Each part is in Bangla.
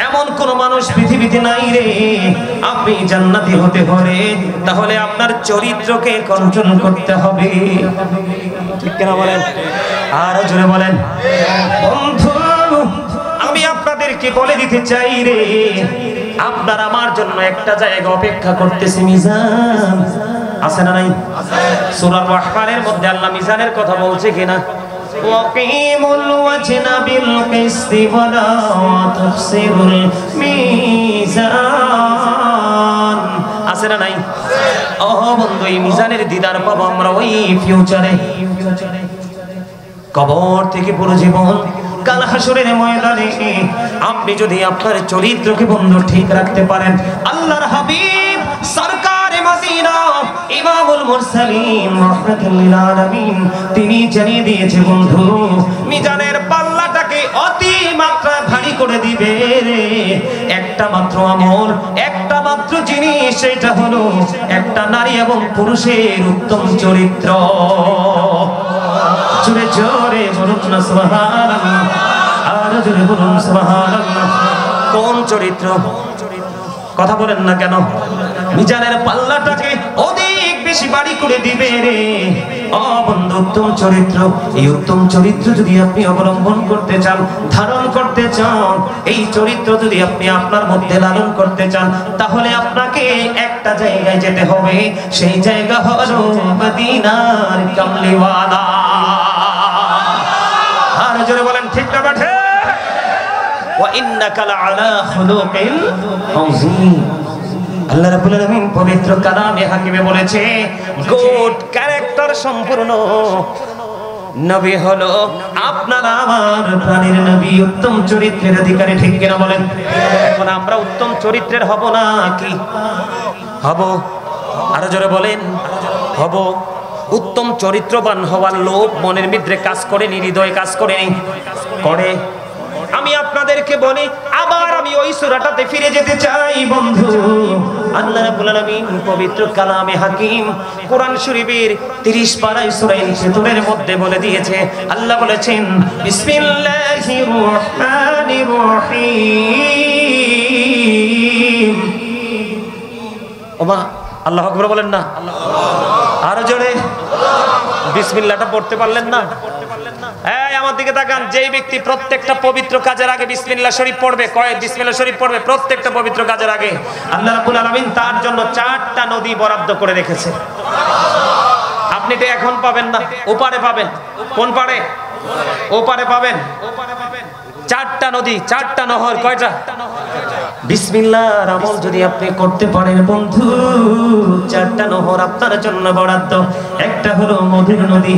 এমন কোন মানুষ পৃথিবীতে নাই রে। আপনি জান্নাতি হতে হলে তাহলে আপনার চরিত্রকে কন্ট্রোল করতে হবে, ঠিক কিনা বলেন? আর জোরে বলেন। বন্ধু আমি আপনাদেরকে বলে দিতে চাই রে, আপনার আমার জন্য একটা জায়গা অপেক্ষা করতেছে, মিজান আছে না নাই? সূরা রহমানের মধ্যে আল্লাহ মিজানের কথা বলছে কিনা? ওয়াকিমুল ওয়াজনা বিল কিসতি ওয়ালা তুখসিরুল মিজান, আছে না নাই? ও বন্ধু, এই মিজানের দিদার পাবো আমরা ওই ফিউচারে, কবর থেকে পুরো জীবন, কাল হাসরের ময়দানে। আপনি যদি আপনার চরিত্রকে বন্ধু ঠিক রাখতে পারেন, আল্লাহর হাবিব সরকারে মদিনা ইমামুল মুরসালিন রাহমাতুল লিল আলামিন তিনি জানিয়ে দিয়েছে বন্ধু, মিজানের পাল্লাটাকে অতি মাত্রা ভারী করে দিবে রে একটা মাত্র আমল, একটা মাত্র জিনিস, সেটা হলো একটা নারী এবং পুরুষের উত্তম চরিত্র। জোরে জোরে বলুন না সুবহানাল্লাহ, আর জোরে বলুন সুবহানাল্লাহ। কোন চরিত্র? কথা বলেন না কেন? মিজানের পাল্লাটাকে অনেক বেশি ভারী করে দিবে রে ও বন্ধু, উত্তম চরিত্র। এই উত্তম চরিত্র যদি আপনি অবলম্বন করতে চান, ধারণ করতে চান, এই চরিত্র যদি আপনি আপনার মধ্যে লালন করতে চান, তাহলে আপনাকে একটা জায়গায় যেতে হবে, সেই জায়গা হলো মদিনার কামলিওয়ালা। আর জোরে বলেন ঠিক না বেঠে? ওয়া ইন্নাকা লাআলা খুলুকিন আযীম। আল্লাহ রাব্বুল আলামিন পবিত্র কালামে হাকিমে বলেছে, গুড ক্যারেক্টার সম্পূর্ণ নবী হলো আপনার আমার প্রাণের নবী, উত্তম চরিত্রের অধিকারী, ঠিক কিনা বলেন? এখন আমরা উত্তম চরিত্রের হব না কি হব? আরো জোরে বলেন, হব। উত্তম চরিত্রবান হওয়ার লোভ মনের ভিতরে কাজ করে নি, হৃদয়ে কাজ করে নি? করে। আমি আপনাদেরকে বলি, আবার আমি ওই সূরাটাতে ফিরে যেতে চাই বন্ধু। আল্লাহ রাব্বুল আলামিন পবিত্র কালামে হাকিম কোরআন শরীফের 30 পারায় সূরা ইনফিতরের মধ্যে বলে দিয়েছে, আল্লাহ বলেছেন বিসমিল্লাহির রহমানির রহিম। ওমা আল্লাহু আকবার বলেন না? আরো জোরে বিসমিল্লাহটা পড়তে পারলেন না? এই আমার দিকে তাকান, যেই ব্যক্তি প্রত্যেকটা পবিত্র কাজের আগে বিসমিল্লাহ শরীফ পড়বে, কয় বিসমিল্লাহ শরীফ পড়বে প্রত্যেকটা পবিত্র কাজের আগে, আল্লাহ রাব্বুল আলামিন তার জন্য 4টা নদী বরাদ্দ করে রেখেছে। আপনি তো এখন পাবেন না, ওপারে পাবেন। কোন পারে? ওপারে পাবেন। 4টা নদী, 4টা নহর। কয়টা? বিসমিল্লাহর আমল যদি আপনি করতে পারেন বন্ধু, 4টা নহর আপনার জন্য বরাদ্দ। একটা হলো মধুর নদী,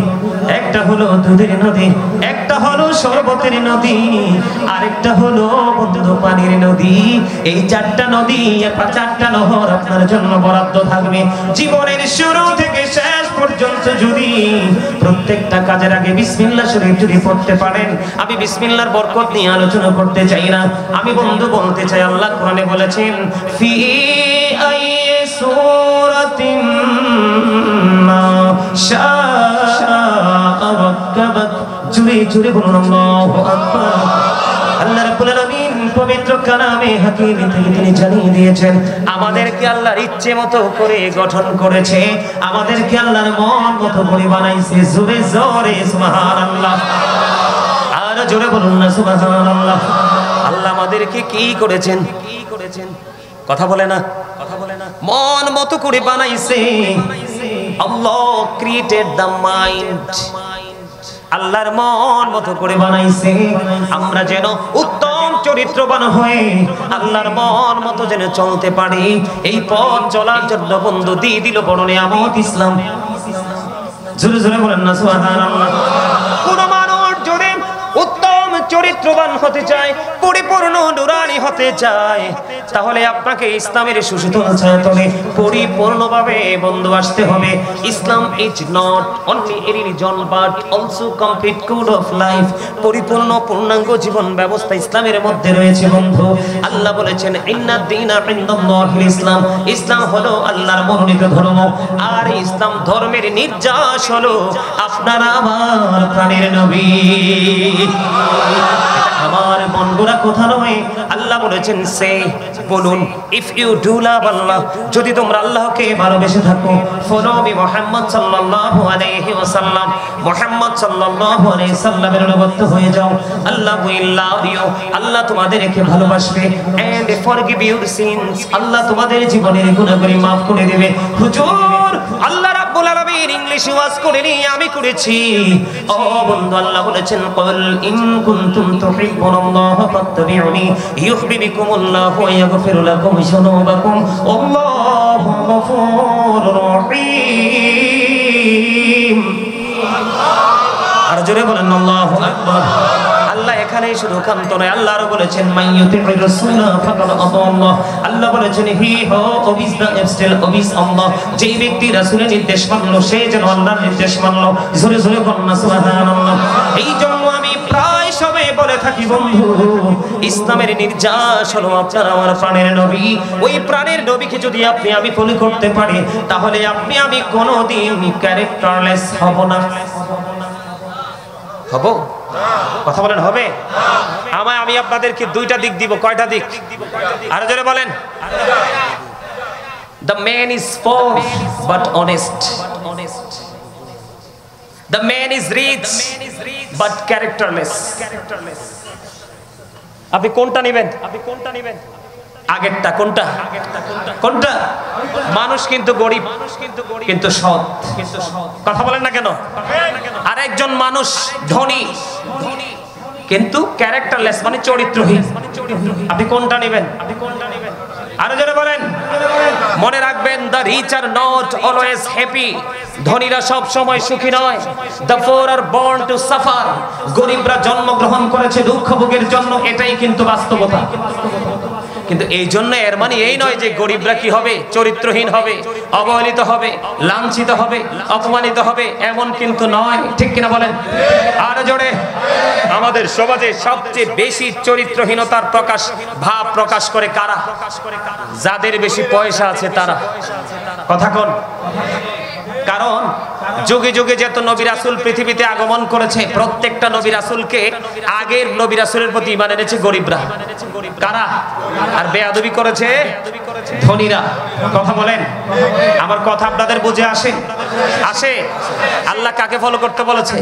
একটা হলো দুধের নদী, একটা হলো শরবতের নদী, আরেকটা হলো বন্ধু পানির নদী। এই 4টা নদী, 4টা নহর আপনার জন্য বরাদ্দ থাকবে। জীবনের শুরু থেকে শেষ পর্যন্ত যদি প্রত্যেকটা কাজের আগে বিসমিল্লাহ শরীফ যদি পড়তে পারেন, আমি বিসমিল্লাহর বরকত নিয়ে আলোচনা করতে চাই না, আমি বন্ধু বলতে চাই, আল্লাহ কোরআনে বলেছেন ফি আইয়ি সূরাতিন মা শাআ রাক্কাবাক। জুড়ে জুড়ে বলুন আল্লাহু আকবার। আল্লাহ রাব্বুল আলামিন পবিত্র কালামে হাকিম থেকে তিনি জানিয়ে দিয়েছেন, আমাদেরকে আল্লাহর ইচ্ছে মতো করে গঠন করেছে, আমাদেরকে আল্লাহর মন মতো করে বানাইছে। জোরে জোরে সুবহানাল্লাহ, আর জোরে বলুন না সুবহানাল্লাহ। আল্লাহ আমাদেরকে কি করেছেন? কথা বলে না? মন মতো করে বানাইছে। আল্লাহ ক্রিয়েটেড দ্য মাইন্ড, আল্লাহর মন মতো করে বানাইছে। আমরা যেন উত্তম চরিত্রবান হয়ে আল্লাহর মন মতো যেন চলতে পারি, এই পথ চলার জন্য বন্ধু দিয়ে দিল বড় নিয়ামত ইসলাম। জোরে জোরে বলেন না সুবহানাল্লাহ। কোন মানুষ যদি উত্তম চরিত্রবান হতে চায়, পরিপূর্ণ নুরানি হতে চায়, তাহলে আপনাকে ইসলামের সুশীতল ছায়াতলে পরিপূর্ণভাবে বন্ধু আসতে হবে। Islam is not only a religion but also complete code of life. পরিপূর্ণ পূর্ণাঙ্গ জীবন ব্যবস্থা ইসলামের মধ্যে রয়েছে বন্ধু। আল্লাহ বলেছেন ইন্নাদ দীনা ইনদাল্লাহিল ইসলাম, ইসলাম হলো আল্লাহর মনোনীত ধর্ম। আর ইসলাম ধর্মের নির্যাস হলো আপনার আমার প্রাণের নবী। আমার বন্ধুরা কথা নয়, আল্লাহ বলেছেন সে বলুন, ইফ ইউ ডু লাভ আল্লাহ, যদি তোমরা আল্লাহকে ভালোবেসে থাকো, ফলো মি মুহাম্মদ সাল্লাল্লাহু আলাইহি ওয়াসাল্লাম, মুহাম্মদ সাল্লাল্লাহু আলাইহি সাল্লামের অনুগত হয়ে যাও, আল্লাহ উইল লাভ ইউ, আল্লাহ তোমাদেরকে ভালোবাসবে, এন্ড ফরগিভ ইউর সিনস, আল্লাহ তোমাদের জীবনের গুনাহগুলি maaf করে দেবে। হুজুর, আল্লাহ রাব্বুল আলামিন ইংলিশে ওয়াজ করেনি, আমি করেছি। ও বন্ধু, আল্লাহ বলেছেন কুল ইন কুনতুম তুহিব্বুনাল্লাহ ফাত্তাবিউনি ইউহিব্বুকুমুল্লাহ ওয়া ইয়াগফির লাকুম যুনুবাকুম আল্লাহু গফুরুর রহিম। আর জোরে বলেন আল্লাহু আকবার। আল্লাহ এখানেই শুধু কান্ত নয়, আল্লাহ আরো বলেছেন মাইয়ুতির রাসূলা ফাকাদ আতাল্লাহ, আল্লাহ বলেছেন হি হো ওবিস দা এবস্টেল ওবিস আল্লাহ, যেই ব্যক্তি রাসূলের নির্দেশ মানলো সে যেন আল্লাহর নির্দেশ মানলো। জোরে জোরে বলুন সুবহানাল্লাহ। এই জন্য আমি প্রায় সবে বলে থাকি বন্ধু, ইসলামের নির্যাস হলো আপনার আমার প্রাণের নবী। ওই প্রাণের নবীকে যদি আপনি আমি ফলো করতে পারি, তাহলে আপনি আমি কোনোদিন ক্যারেক্টারলেস হব না। হব? কথা বলেন হবে? আমি আপনাদেরকে দুইটা দিক দিব। কয়টা দিক? আরো জোরে বলেন। The man is poor but honest. The man is rich but characterless. আপনি কোনটা নেবেন? আগেরটা কোনটা? কোনটা? মানুষ কিন্তু গরিব কিন্তু সৎ। কথা বলেন না কেন? আর একজন মানুষ ধনী কিন্তু ক্যারেক্টারলেস, মানে চরিত্রহীন। আপনি কোনটা নেবেন? আরো জোরে বলেন। মনে রাখবেন, the rich are not always happy, ধনীরা সব সময় সুখী নয়। the poor are born to suffer, গরিবরা জন্মগ্রহণ করেছে দুঃখ ভোগের জন্য, এটাই কিন্তু বাস্তবতা। কিন্তু এই জন্য এর মানে এই নয় যে গরিবরা কি হবে? চরিত্রহীন হবে, অবহেলিত হবে, লাঞ্ছিত হবে, অপমানিত হবে, এমন কিন্তু নয়। ঠিক কিনা বলেন? আর জোরে। আমাদের সমাজে সবচেয়ে বেশি চরিত্রহীনতার ভাব প্রকাশ করে কারা? যাদের বেশি পয়সা আছে তারা। কথা কোন? কারণ যুগে যুগে যত নবী রাসূল পৃথিবীতে আগমন করেছে, প্রত্যেকটা নবী রাসূলকে আগের নবী রাসূলের প্রতি ঈমান এনেছে গরিবরা। কারা? আর বেয়াদবি করেছে ধনীরা। কথা বলেন। আমার কথা আপনাদের বুঝে আসে? আল্লাহ কাকে ফলো করতে বলেছে?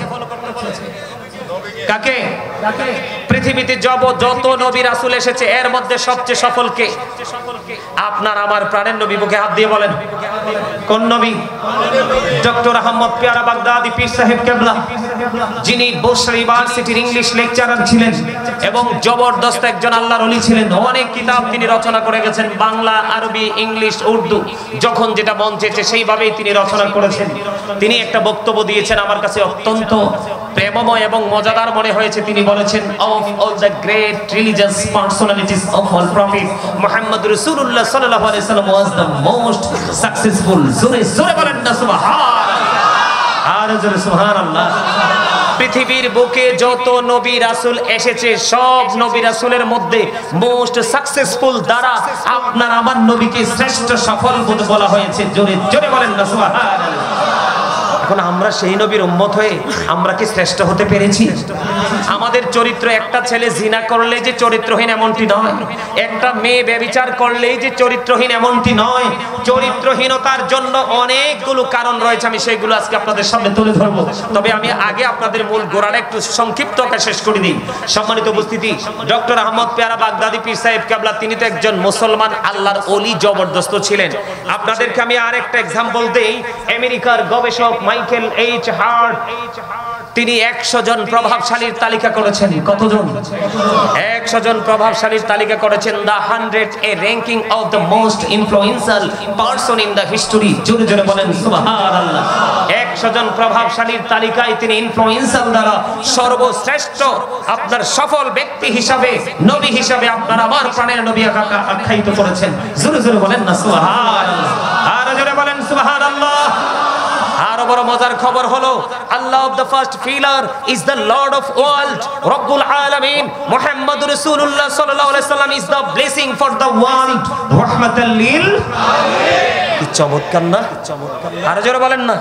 কাকে? পৃথিবীতে যত নবী রাসূল এসেছে এর মধ্যে সবচেয়ে সফল কে? আপনার আমার প্রাণের নবী। বুকে হাত দিয়ে বলেন কোন নবী? ডক্টর আহমদ পেয়ারা বাগদাদি পীর সাহেব কেবলা, যিনি বসরা ইউনিভার্সিটির ইংলিশ লেকচারার ছিলেন এবং জবরদস্ত একজন আল্লাহর ওলি ছিলেন। অনেক কিতাব তিনি রচনা করে গেছেন, বাংলা, আরবি, ইংলিশ, উর্দু, যখন যেটা মন চেয়েছে সেইভাবেই তিনি রচনা করেছেন। তিনি একটা বক্তব্য দিয়েছেন, আমার কাছে অত্যন্ত প্রেমময় এবং মজাদার মনে হয়েছে। তিনি বলেছেন, of all the great religious personalities of all prophets, Muhammad Rasulullah sallallahu alaihi wasallam was the most successful. জোরে বলেন না সুবহানাল্লাহ। আর জোরে সুবহানাল্লাহ। পৃথিবীর বুকে যত নবী রাসূল এসেছে সব নবী রাসূলের মধ্যে মোস্ট সাকসেসফুল দ্বারা আপনার আমার নবীকে শ্রেষ্ঠ সফল বলা হয়েছে। জোরে জোরে বলেন না সুবহানাল্লাহ। এখন আমরা সেই নবীর উম্মত হয়ে আমরা কি শ্রেষ্ঠ হতে পেরেছি? আমাদের চরিত্র, একটা ছেলে জিনা করলে যে চরিত্রহীন এমনটি নয়, একটা মেয়ে ব্যভিচার করলেই যে চরিত্রহীন এমনটি নয়। চরিত্রহীনতার জন্য অনেকগুলো কারণ রয়েছে, আমি সেইগুলো আজকে আপনাদের সামনে তুলে ধরবো। তবে আমি আগে আপনাদের মূল গোড়াটা একটু সংক্ষিপ্ত আকারে শেষ করে দিই। সম্মানিত উপস্থিতি, ডক্টর আহমদ পেয়ারা বাগদাদি পীর সাহেব কেবলা, তিনি তো একজন মুসলমান আল্লাহর ওলি, জবরদস্ত ছিলেন। আপনাদেরকে আমি আরেকটা এক্সাম্পল দেই। আমেরিকার গবেষক মাইকেল এইচ হার্ট, তিনি 100 জন প্রভাবশালীর তালিকা করেছেন। কতজন? 100 জন প্রভাবশালীর তালিকা করেছেন। The 100 A ranking of the most influential person in the history. জোরে জোরে বলেন সুবহানাল্লাহ। 100 জন প্রভাবশালীর তালিকায় তিনি ইনফ্লুয়েন্সিয়াল দ্বারা সর্বশ্রেষ্ঠ আপনার সফল ব্যক্তি হিসাবে, নবী হিসাবে আপনার আমার প্রাণের নবী আখ্যায়িত করেছেন। জোরে জোরে বলেন না সুবহানাল্লাহ। আর জোরে বলেন সুবহানাল্লাহ। আরো বড় মজার খবর হলো, Allah of the first pillar is the lord of world, রব্বুল আলামিন মুহাম্মদ রাসূলুল্লাহ সাল্লাল্লাহু আলাইহি ওয়াসাল্লাম is the blessing for the world, রাহমাতাল লিল আলামিন। কি চমৎকার না? আরো জোরে বলেন না।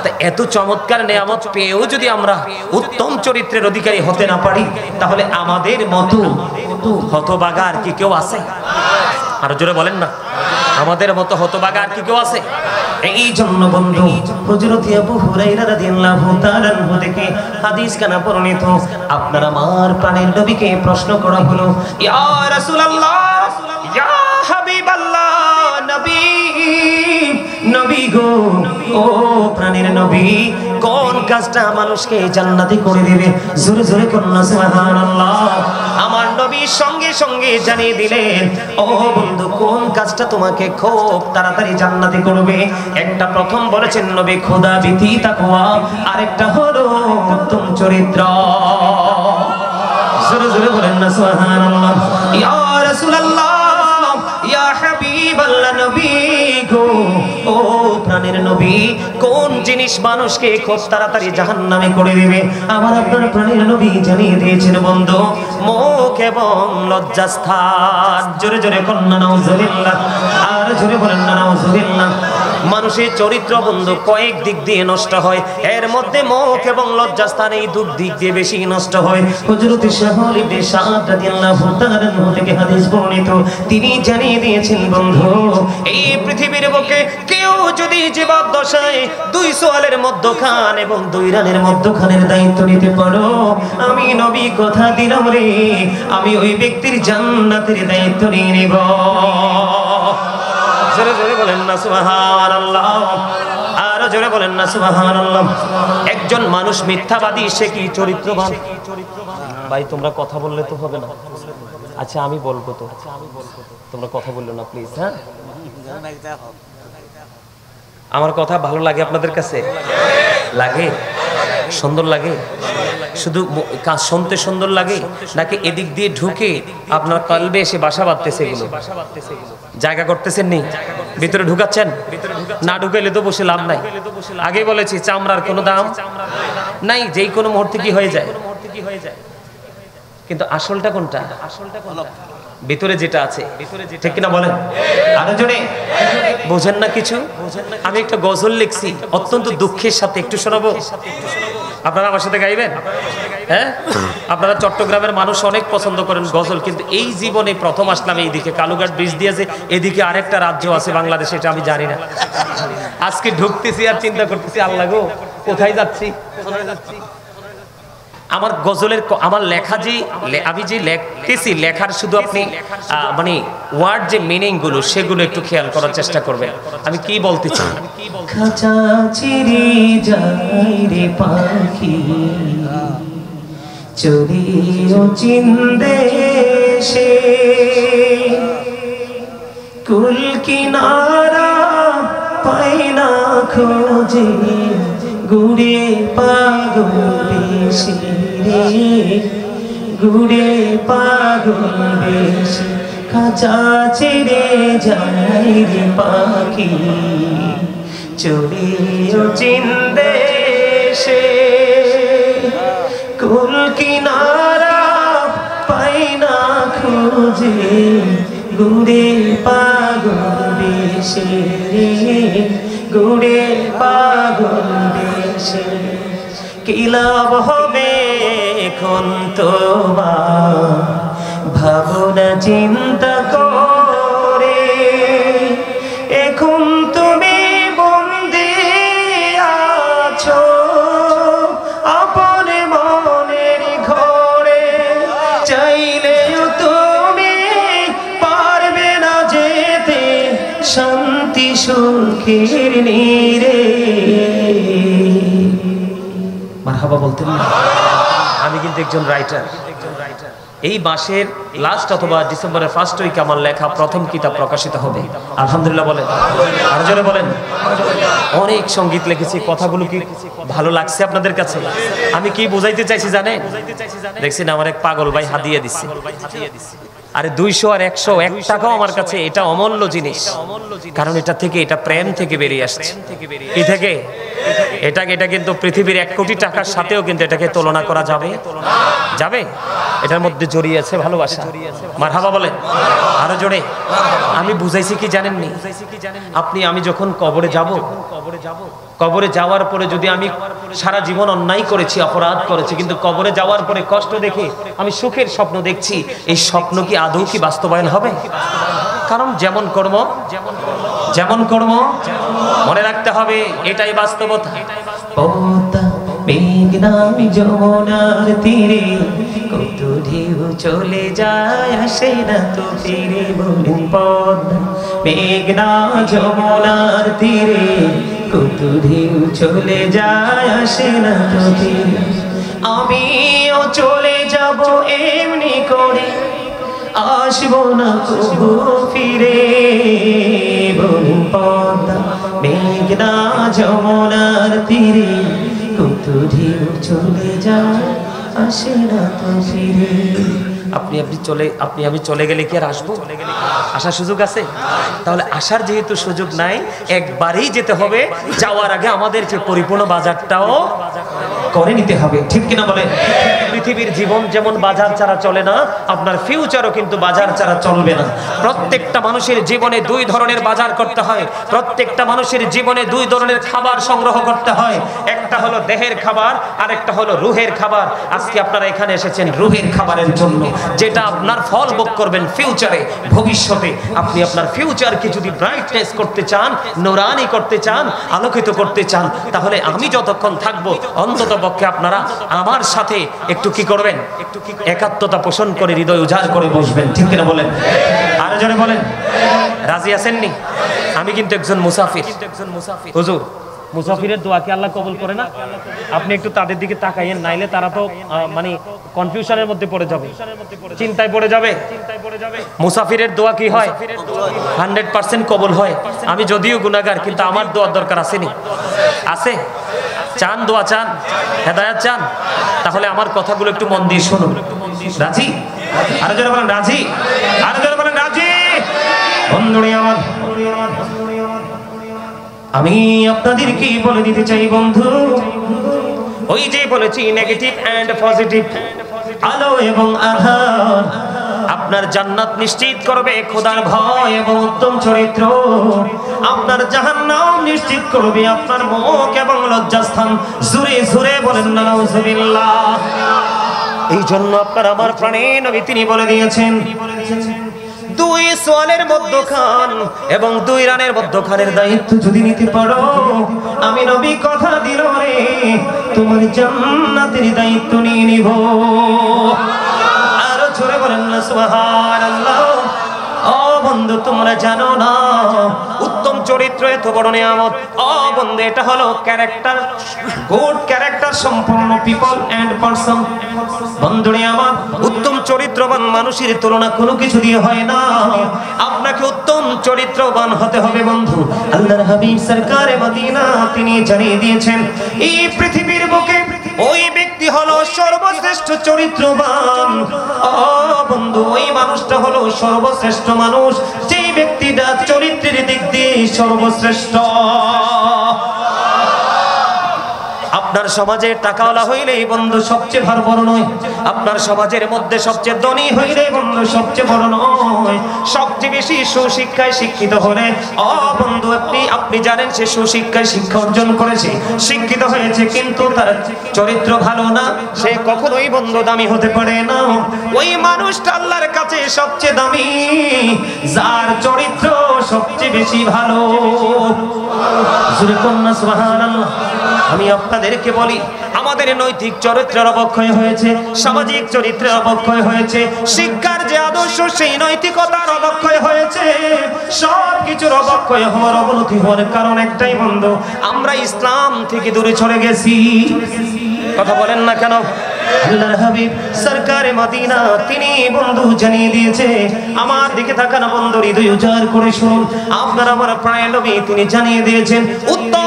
তা এত চমৎকার নেয়ামত পেয়েও যদি আমরা উত্তম চরিত্রের অধিকারী হতে না পারি, তাহলে আমাদের মতো হতভাগা আর কি কেউ আছে? আরো জোরে বলেন না। আমাদের মতো হতভাগা আর কি কেউ আছে? এই জন্য বন্ধু, হযরত আবু হুরায়রা রাদিয়াল্লাহু তাআলা থেকে হাদিস কানা বর্ণিত, আপনার আমার প্রাণের নবীকে প্রশ্ন করা হলো, ইয়া রাসূলুল্লাহ, ইয়া হাবিবাল্লাহ, নবী, নবী গো, ও প্রাণের নবী, কোন কাজটা মানুষকে জান্নাতি করে দিবে? জোরে জোরে করুন না সুবহানাল্লাহ। আমার নবী সঙ্গে সঙ্গে জানিয়ে দিলেন, ও বন্ধু, কোন কাজটা তোমাকে খুব তাড়াতাড়ি জান্নাতি করবে? একটা প্রথম বলেছেন নবী, খোদা ভীতি তাকওয়া, আরেকটা হলো উত্তম চরিত্র। জোরে জোরে বলেন না সুবহানাল্লাহ। ইয়া রাসূলুল্লাহ, ইয়া হাবিবাল্লাহ, নবী গো, ও প্রাণের নবী, কোন জিনিস মানুষকে খুব তাড়াতাড়ি জাহান্নামে করে দিবে? আমার আপনার প্রাণের নবী জানিয়ে দিয়েছেন বন্ধু, মুখ এবং লজ্জাস্থান। জোরে জোরে কন্যা নাউজুবিল্লাহ, আর জোরে বলেন না নাউজুবিল্লাহ। মানুষের চরিত্র বন্ধু কয়েক দিক দিয়ে নষ্ট হয়, এর মধ্যে মুখ এবং লজ্জাস্থান এই দুই দিক দিয়ে বেশি নষ্ট হয়। হযরত শাহল ইবনে সাদ রাদিয়াল্লাহু তাআলা থেকে হাদিস বর্ণিত, তিনি জানিয়ে দিয়েছেন বন্ধু, এই পৃথিবীর বুকে কেউ যদি জীবদ্দশায় দুই সোয়ালের মধ্যখান এবং দুই রানের মধ্যখানের দায়িত্ব নিতে পারো, আমি নবী কথা দিলাম রে, আমি ওই ব্যক্তির জান্নাতের দায়িত্ব নিয়ে নেব। জোরে জোরে বলেন না সুবহানাল্লাহ, আর জোরে বলেন না সুবহানাল্লাহ। একজন মানুষ মিথ্যাবাদী, সে কি চরিত্রবান? ভাই তোমরা কথা বললে তো হবে না। আচ্ছা আমি বলবো তো, তোমরা কথা বললো না প্লিজ। হ্যাঁ, আমার কথা ভালো লাগে আপনাদের কাছে? লাগে? সুন্দর লাগে? শুধু কাজ শুনতে সুন্দর লাগে, নাকি এদিক দিয়ে ঢুকে আপনার কলবে এসে বাসা বাঁধতেছে? এগুলো জায়গা করতেছেন নি, ভিতরে ঢুকাচ্ছেন? না ঢুকাইলে তো বসে লাভ নাই। আগে বলেছি চামড়ার কোনো দাম নাই, যেই কোনো মুহূর্তে কি হয়ে যায়। কিন্তু আসলটা কোনটা? ভিতরে যেটা আছে, ঠিক কিনা বলেন? আরো জোরে বোঝেন না কিছু? আমি একটা গজল লিখছি অত্যন্ত দুঃখের সাথে, একটু শোনাবো? আপনারা আমার সাথে গাইবেন? হ্যাঁ, আপনারা চট্টগ্রামের মানুষ অনেক পছন্দ করেন গজল, কিন্তু এই জীবনে প্রথম আসলাম এইদিকে। কালুঘাট ব্রিজ দিয়েছে, এদিকে আরেকটা রাজ্য আছে বাংলাদেশে, এটা আমি জানি না। আজকে ঢুকতেছি আর চিন্তা করতেছি, আল্লাহ গো কোথায় যাচ্ছি। আমার গজলের, আমার লেখা যে আমি যে লিখতেছি, লেখার শুধু আপনি মানে ওয়ার্ড যে মিনিং গুলো, সেগুলো একটু খেয়াল করার চেষ্টা করবেন। আমি কি বলতে চাই? খাঁচা চিরে যাই রে পাখি, চড়িও চিনদেশে, কুল কিনারা পাই না খোঁজে, গুড়ে পাগল বেশি রে, গুড়ে পাগল বেশি, খাঁচা ছেড়ে যাই রে পাখি, চড়িও চিনদেশে, কুল কিনারা পাই না খোঁজে, গুড়ে পাগল বেশি রে, গুড়ে পাগল বেশি। কি লাভ হবে এখন তোমার ভাবনা চিন্তা করে, এখন তুমি বন্দী আছো আপন মনের ঘরে, চাইলেও তুমি পারবে না যেতে শান্তি সুখের নীড়ে। মারহাবা বলতেন না? আমি কিন্তু একজন রাইটার। এই মাসের লাস্ট অথবা ডিসেম্বরের ফার্স্ট উইকে আমার লেখা প্রথম কিতাব প্রকাশিত হবে, আলহামদুলিল্লাহ বলেন, আর জোরে বলেন। অনেক সঙ্গীত লিখেছি, কথাগুলো কি ভালো লাগছে আপনাদের কাছে? আমি কি বোঝাইতে চাইছি জানেন? দেখছেন আমার এক পাগল ভাই হাদিয়া দিচ্ছে, আরে 200 আর 100 এক টাকাও আমার কাছে এটা অমূল্য জিনিস, কারণ এটা থেকে, এটা প্রেম থেকে বেরিয়ে আসছে। কি থেকে? এটা কিন্তু পৃথিবীর 1 কোটি টাকার সাথেও কিন্তু এটাকে তুলনা করা যাবে যাবে। এটার মধ্যে জড়িয়ে আছে ভালোবাসা। মারহাবা বলেন আরো জোরে। আমি বুঝাইছি কি জানেননি? আপনি আমি যখন কবরে যাওয়ার পরে যদি আমি সারা জীবন অন্যায় করেছি, অপরাধ করেছি, কিন্তু কবরে যাওয়ার পরে কষ্ট দেখে আমি সুখের স্বপ্ন দেখছি, এই স্বপ্ন কি আদৌ কি বাস্তবায়ন হবে? কারণ যেমন কর্ম মনে রাখতে হবে, এটাই বাস্তবতা। মেঘনামি যমুনার তীরে কত ঢেউ চলে যায়, আসে না তো ফিরে। বলেন পদ্মা মেঘনা যমুনার তীরে কত ঢেউ চলে যায়, আসে না তো ফিরে। আমিও চলে যাব এমনি করে, আসবো না কবু ফিরে। বলেন পদ্মা মেঘনা যমুনার তীরে কত ঢেউ চলে যায়, আসে না তো ফিরে। আপনি আমি চলে গেলে কি আর আসবো? আসার সুযোগ আছে? তাহলে আসার যেহেতু সুযোগ নাই, একবারেই যেতে হবে। যাওয়ার আগে আমাদেরকে পরিপূর্ণ বাজারটাও করে নিতে হবে, ঠিক কিনা বলেন? পৃথিবীর জীবন যেমন বাজার ছাড়া চলে না, আপনার ফিউচারও কিন্তু বাজার ছাড়া চলবে না। প্রত্যেকটা মানুষের জীবনে 2 ধরনের বাজার করতে হয়। প্রত্যেকটা মানুষের জীবনে 2 ধরনের খাবার সংগ্রহ করতে হয়। একটা হলো দেহের খাবার, আর একটা হলো রুহের খাবার। আজকে আপনারা এখানে এসেছেন রুহের খাবারের জন্য, যেটা আপনার ফল ভোগ করবেন ফিউচারে, ভবিষ্যতে। আপনি আপনার ফিউচারকে যদি ব্রাইটনেস করতে চান, নূরানি করতে চান, আলোকিত করতে চান, তাহলে আমি যতক্ষণ থাকবো অন্তত পক্ষে আপনারা আমার সাথে একটু কি করবেন? একাত্মতা পোষণ করে হৃদয় উজাড় করে বসবেন, ঠিক কিনা বলেন? আরো জোরে বলেন। রাজি আছেননি? আমি কিন্তু একজন মুসাফির। হুজুর, মুসাফিরের দোয়া কি আল্লাহ কবুল করে না? আপনি একটু তাদের দিকে তাকাইয়েন, নাইলে তারা তো মানে কনফিউশনের মধ্যে পড়ে যাবে, চিন্তায় পড়ে যাবে। মুসাফিরের দোয়া কি হয়? 100% কবুল হয়। আমি যদিও গুনাহগার, কিন্তু আমার দোয়ার দরকার আসেনি? আছে? চান দোয়া, চান হেদায়েত চান? তাহলে আমার কথাগুলো একটু মন দিয়ে শুনুন। রাজি? আরো জোরে বলেন রাজি। আরো জোরে বলেন রাজি। বন্ধুরে আমার, আমি আপনাদেরকে বলে দিতে চাই বন্ধু, ওই যে বলেছি নেগেটিভ এন্ড পজিটিভ, আলো এবং আঁধার আপনার জান্নাত নিশ্চিত করবে খোদার ভয় এবং উত্তম চরিত্র। আপনার জাহান্নাম নিশ্চিত করবে আপনার মুখ এবং লজ্জাস্থান। জোরে জোরে বলেন না নাউজুবিল্লাহ। এই জন্য আপনার আমার প্রাণে নবী তিনি বলে দিয়েছেন, 2 সোয়ালের মধ্যখান এবং 2 রানের মধ্যখানের দায়িত্ব যদি নিতে পারো, আমি নবী কথা দিল রে, তোমার জান্নাতের দায়িত্ব নিয়ে নিব। আরো জোরে বলেন না সুবহানাল্লাহ। ও বন্ধু, তোমরা জানো না উত্তম চরিত্র এত বড় নিয়ামত? ও বন্ধু, এটা হলো ক্যারেক্টার, গুড ক্যারেক্টার সম্পন্ন পিপল এন্ড পারসন। বন্ধুরে আমার, উত্তম চরিত্রবান মানুষের তুলনা কোনো কিছু দিয়ে হয় না। আপনাকে উত্তম চরিত্রবান হতে হবে বন্ধু। আল্লাহর হাবিব সরকারে মদিনা তিনি জানিয়ে দিয়েছেন, এই পৃথিবীর বুকে ওই ব্যক্তি হলো সর্বশ্রেষ্ঠ চরিত্রবান। ও বন্ধু, ওই মানুষটা হলো সর্বশ্রেষ্ঠ মানুষ, যেই ব্যক্তিটা চরিত্রের দিক দিয়ে সর্বশ্রেষ্ঠ। আপনার সমাজে টাকাওয়ালা হইলেই বন্ধু সবচেয়ে বড় নয়। আপনার সমাজের মধ্যে সবচেয়ে ধনী হইলে বন্ধু সবচেয়ে বড় নয়। সবচেয়ে বেশি সুশিক্ষায় শিক্ষিত হলে, ও বন্ধু, আপনি জানেন সে সুশিক্ষায় শিক্ষা অর্জন করেছে, শিক্ষিত হয়েছে, কিন্তু তার চরিত্র ভালো না, সে কখনোই বন্ধু দামি হতে পারে না। ওই মানুষটা আল্লাহর কাছে সবচেয়ে দামি, যার চরিত্র সবচেয়ে বেশি ভালো। সুবহানাল্লাহ। আমি আপনাদেরকে বলি, আমাদের নৈতিক চরিত্রের অবক্ষয় হয়েছে, সামাজিক চরিত্রের অবক্ষয় হয়েছে, শিক্ষার যে আদর্শ সেই নৈতিকতার অবক্ষয় হয়েছে। সব কিছুর অবক্ষয় হওয়ার, অবনতি হওয়ার কারণ একটাই বন্ধু, আমরা ইসলাম থেকে দূরে চলে গেছি। কথা বলেন না কেন? আল্লাহর হাবিব সরকারে মদিনা তিনি বন্ধু জানিয়ে দিয়েছে, আমার দিকে তাকান বন্ধু, হৃদয় উজাড় করে শুনুন। আপনার আমার প্রায় নবী তিনি জানিয়ে দিয়েছেন, উত্তম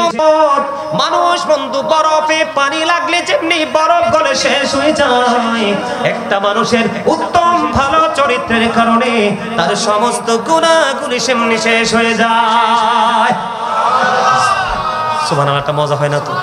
মানুষ বন্ধু বরফে পানি লাগলে যেমনি বরফ গলে শেষ হয়ে যায়, একটা মানুষের উত্তম ভালো চরিত্রের কারণে তার সমস্ত গুনাহগুলি সেমনি শেষ হয়ে যায়। সুবহানাল্লাহ, একটা মজা হয় না তো?